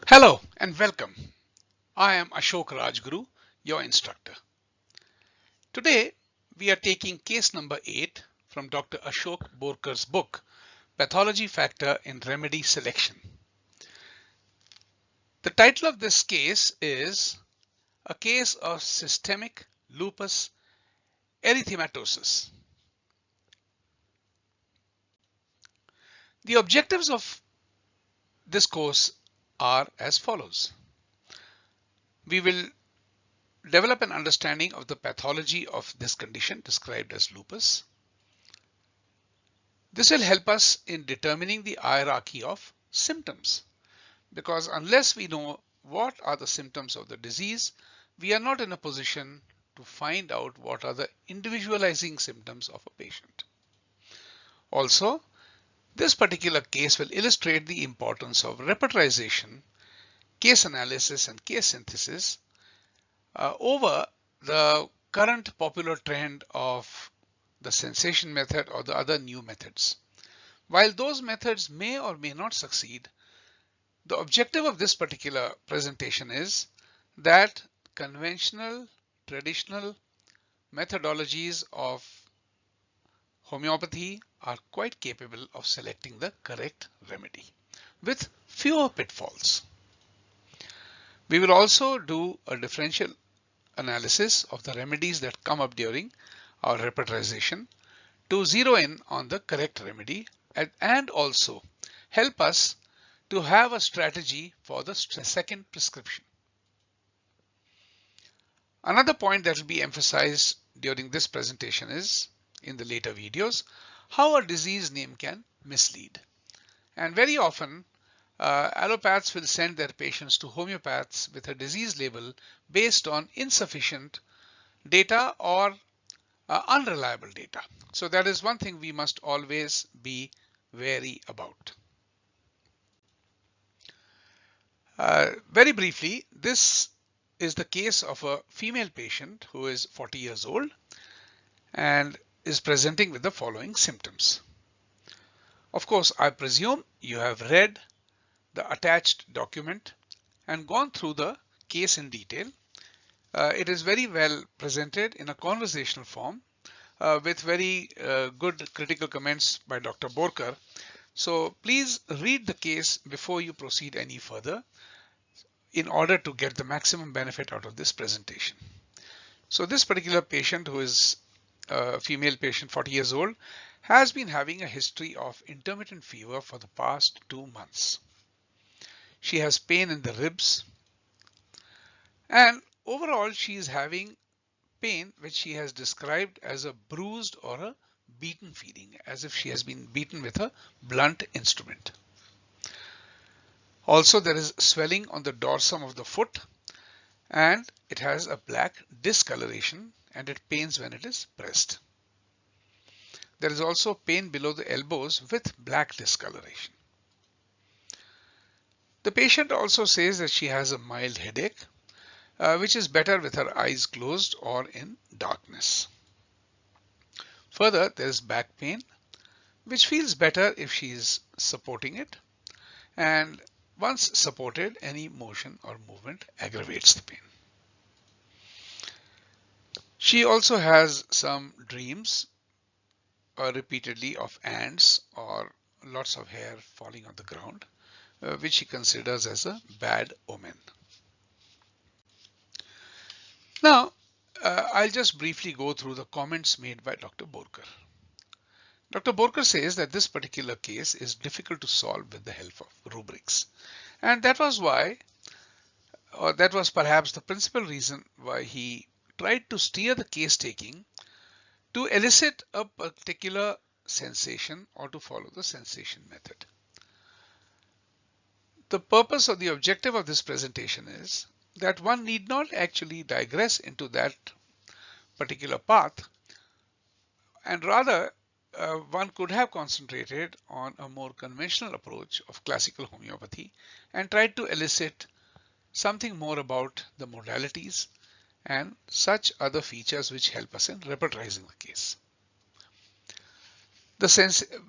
Hello and welcome. I am Ashok Rajguru, your instructor. Today we are taking case number 8 from Dr. Ashok Borkar's book, Pathology Factor in Remedy Selection. The title of this case is A Case of Systemic Lupus Erythematosus. The objectives of this course are as follows. We will develop an understanding of the pathology of this condition described as lupus. This will help us in determining the hierarchy of symptoms, because unless we know what are the symptoms of the disease, we are not in a position to find out what are the individualizing symptoms of a patient. Also, this particular case will illustrate the importance of repertorization, case analysis, and case synthesis over the current popular trend of the sensation method or the other new methods. While those methods may or may not succeed, the objective of this particular presentation is that conventional, traditional methodologies of homeopathy are quite capable of selecting the correct remedy with fewer pitfalls. We will also do a differential analysis of the remedies that come up during our repertorization to zero in on the correct remedy and also help us to have a strategy for the second prescription. Another point that will be emphasized during this presentation is, in the later videos, how a disease name can mislead. And very often, allopaths will send their patients to homeopaths with a disease label based on insufficient data or unreliable data. So that is one thing we must always be wary about. Very briefly, this is the case of a female patient who is 40 years old and is presenting with the following symptoms. Of course, I presume you have read the attached document and gone through the case in detail. It is very well presented in a conversational form with very good critical comments by Dr. Borkar. So please read the case before you proceed any further in order to get the maximum benefit out of this presentation. So this particular patient, who is a female patient, 40 years old, has been having a history of intermittent fever for the past 2 months. She has pain in the ribs, and overall she is having pain which she has described as a bruised or a beaten feeling, as if she has been beaten with a blunt instrument. Also, there is swelling on the dorsum of the foot, and it has a black discoloration, and it pains when it is pressed. There is also pain below the elbows with black discoloration. The patient also says that she has a mild headache, which is better with her eyes closed or in darkness. Further, there is back pain, which feels better if she is supporting it, and once supported, any motion or movement aggravates the pain. She also has some dreams repeatedly of ants or lots of hair falling on the ground, which she considers as a bad omen. Now, I'll just briefly go through the comments made by Dr. Borkar. Dr. Borkar says that this particular case is difficult to solve with the help of rubrics. And that was why, or that was perhaps the principal reason why he tried to steer the case taking to elicit a particular sensation or to follow the sensation method. The purpose or the objective of this presentation is that one need not actually digress into that particular path, and rather one could have concentrated on a more conventional approach of classical homeopathy and tried to elicit something more about the modalities and such other features which help us in repertorizing the case.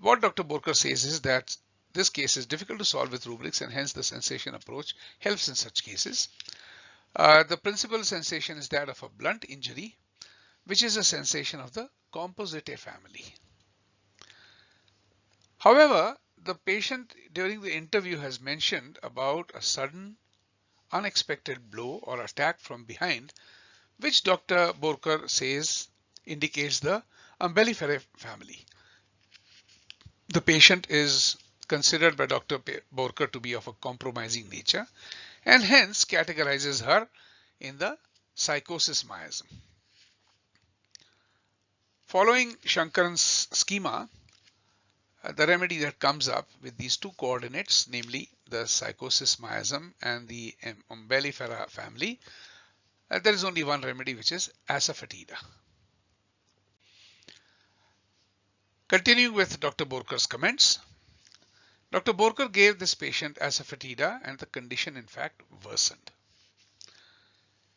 What Dr. Borkar says is that this case is difficult to solve with rubrics, and hence the sensation approach helps in such cases. The principal sensation is that of a blunt injury, which is a sensation of the composite family. However, the patient during the interview has mentioned about a sudden unexpected blow or attack from behind, which Dr. Borkar says indicates the umbelliferae family. The patient is considered by Dr. Borkar to be of a compromising nature and hence categorizes her in the psychosis miasm. Following Shankaran's schema, the remedy that comes up with these two coordinates, namely the psychosis miasm and the umbellifera family, there is only one remedy, which is asafoetida. Continuing with Dr. Borkar's comments, Dr. Borkar gave this patient asafoetida and the condition in fact worsened.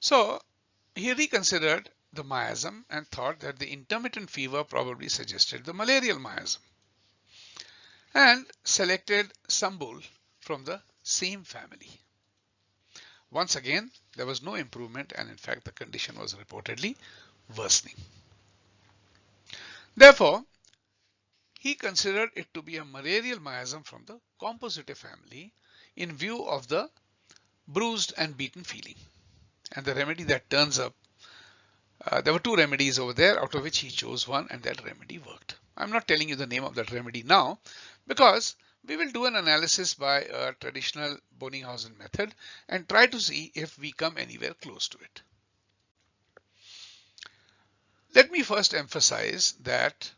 So he reconsidered the miasm and thought that the intermittent fever probably suggested the malarial miasm, and selected Sambul from the same family. Once again, there was no improvement, and in fact the condition was reportedly worsening. Therefore, he considered it to be a malarial miasm from the composite family in view of the bruised and beaten feeling. And the remedy that turns up, there were two remedies over there, out of which he chose one, and that remedy worked. I'm not telling you the name of that remedy now, because we will do an analysis by a traditional Bonninghausen method and try to see if we come anywhere close to it. Let me first emphasize that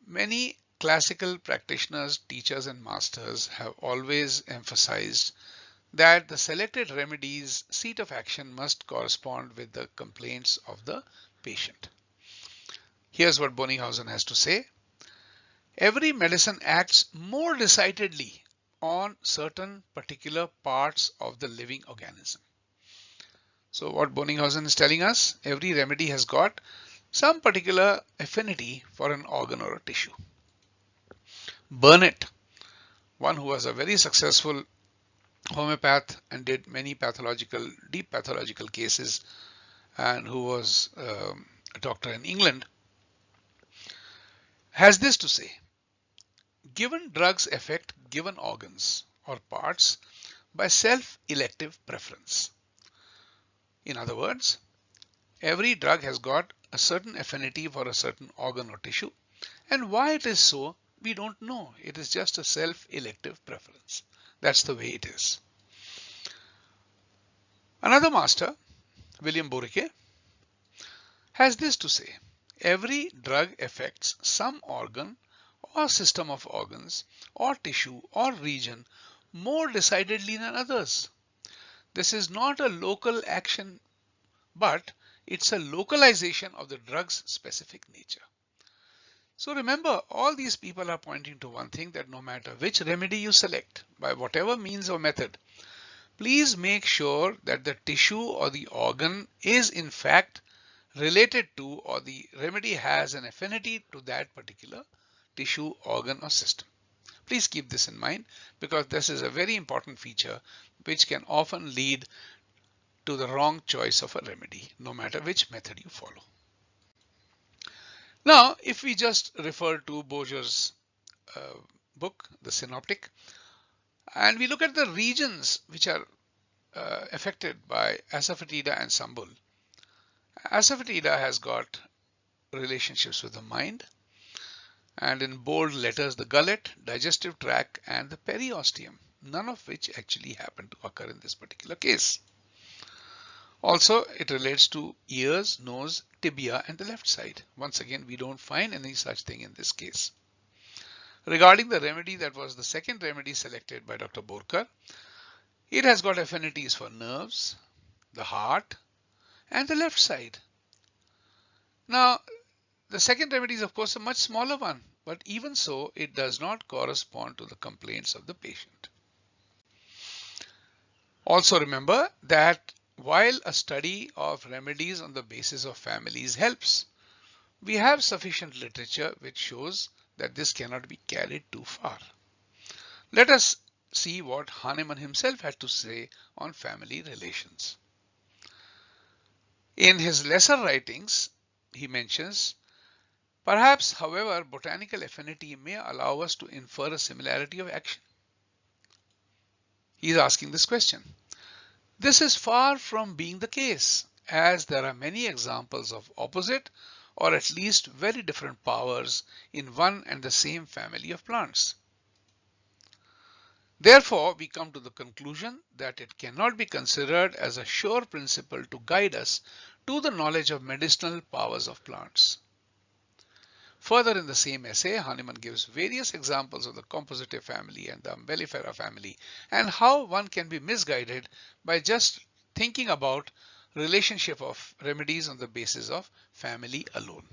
many classical practitioners, teachers and masters have always emphasized that the selected remedy's seat of action must correspond with the complaints of the patient. Here's what Bonninghausen has to say. Every medicine acts more decidedly on certain particular parts of the living organism. So what Bonninghausen is telling us, every remedy has got some particular affinity for an organ or a tissue. Burnett, one who was a very successful homeopath and did many deep pathological cases, and who was a doctor in England, has this to say. Given drugs affect given organs or parts by self-elective preference. In other words, every drug has got a certain affinity for a certain organ or tissue, and why it is so, we don't know. It is just a self-elective preference. That's the way it is. Another master, William Borike, has this to say. Every drug affects some organ or system of organs or tissue or region more decidedly than others. This is not a local action, but it's a localization of the drug's specific nature. So remember, all these people are pointing to one thing, that no matter which remedy you select, by whatever means or method, please make sure that the tissue or the organ is in fact related to, or the remedy has an affinity to that particular tissue, organ or system. Please keep this in mind, because this is a very important feature which can often lead to the wrong choice of a remedy, no matter which method you follow. Now, if we just refer to Boger's book, The Synoptic, and we look at the regions which are affected by asafoetida and Sambul, asafoetida has got relationships with the mind, and in bold letters the gullet, digestive tract and the periosteum, none of which actually happen to occur in this particular case. Also, it relates to ears, nose, tibia and the left side. Once again, we don't find any such thing in this case. Regarding the remedy that was the second remedy selected by Dr. Borkar, it has got affinities for nerves, the heart and the left side. Now, the second remedy is of course a much smaller one, but even so, it does not correspond to the complaints of the patient. Also remember that while a study of remedies on the basis of families helps, we have sufficient literature which shows that this cannot be carried too far. Let us see what Hahnemann himself had to say on family relations. In his lesser writings, he mentions, perhaps, however, botanical affinity may allow us to infer a similarity of action. He is asking this question. This is far from being the case, as there are many examples of opposite or at least very different powers in one and the same family of plants. Therefore, we come to the conclusion that it cannot be considered as a sure principle to guide us to the knowledge of medicinal powers of plants. Further, in the same essay, Hahnemann gives various examples of the compositive family and the umbellifera family and how one can be misguided by just thinking about relationship of remedies on the basis of family alone.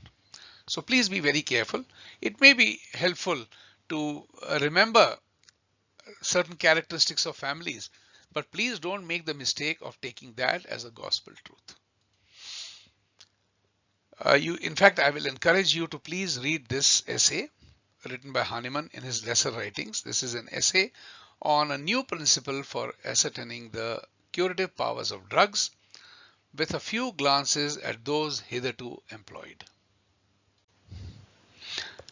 So please be very careful. It may be helpful to remember certain characteristics of families, but please don't make the mistake of taking that as a gospel truth. In fact, I will encourage you to please read this essay written by Hahnemann in his lesser writings. This is an essay on a new principle for ascertaining the curative powers of drugs with a few glances at those hitherto employed.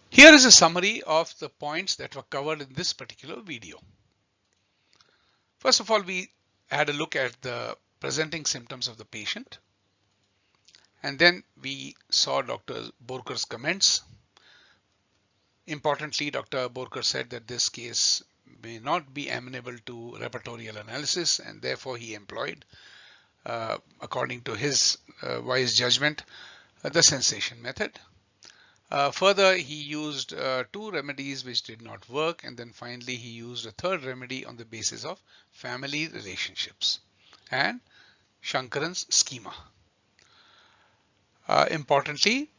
Here is a summary of the points that were covered in this particular video. First of all, we had a look at the presenting symptoms of the patient. And then we saw Dr. Borker's comments. Importantly, Dr. Borker said that this case may not be amenable to repertorial analysis, and therefore he employed, according to his wise judgment, the sensation method. Further, he used two remedies which did not work, and then finally he used a third remedy on the basis of family relationships and Shankaran's schema. Importantly,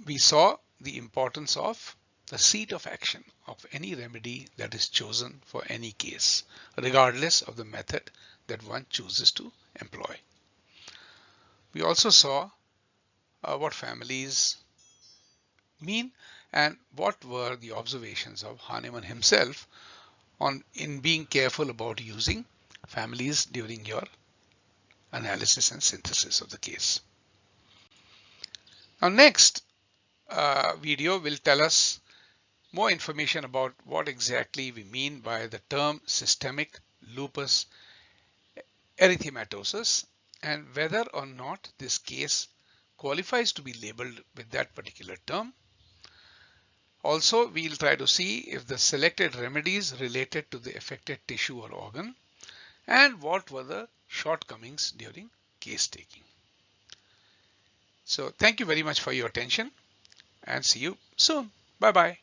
we saw the importance of the seat of action of any remedy that is chosen for any case, regardless of the method that one chooses to employ. We also saw what families mean and what were the observations of Hahnemann himself in being careful about using families during your analysis and synthesis of the case. Now, next video will tell us more information about what exactly we mean by the term systemic lupus erythematosus and whether or not this case qualifies to be labeled with that particular term. Also, we'll try to see if the selected remedies related to the affected tissue or organ and what were the shortcomings during case taking. So thank you very much for your attention and see you soon. Bye bye.